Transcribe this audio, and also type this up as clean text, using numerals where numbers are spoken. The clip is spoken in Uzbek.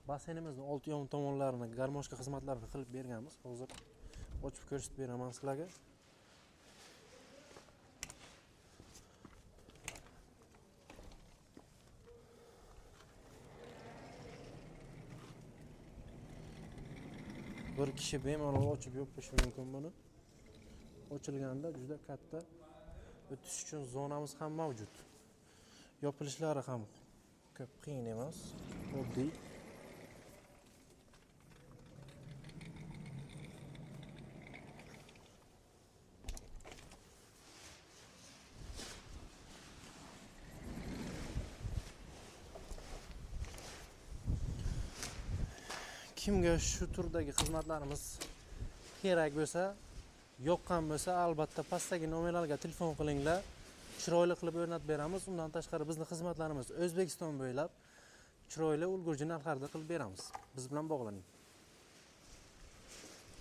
Basseynimizni old yon tomonlarini garmoshka xizmatlarini qilib berganmiz. Hozir ochib ko'rsatib beraman sizlarga. Bir kishi bemalol ochib yopishi mumkin buni. Ochilganda juda katta o'tish uchun zonamiz ham mavjud. Yopilishlari ham ko'p qiyin emas, oddiy. Kimga shu turdagi xizmatlarimiz kerak bo'lsa, yoqqan bo'lsa, albatta pastdagi nomerlarga telefon qilinglar. Chiroyli qilib o'rnatib beramiz. Undan tashqari bizning xizmatlarimiz O'zbekiston bo'ylab chiroyli ulgurji narxlarda qilib beramiz. Biz bilan bog'laning.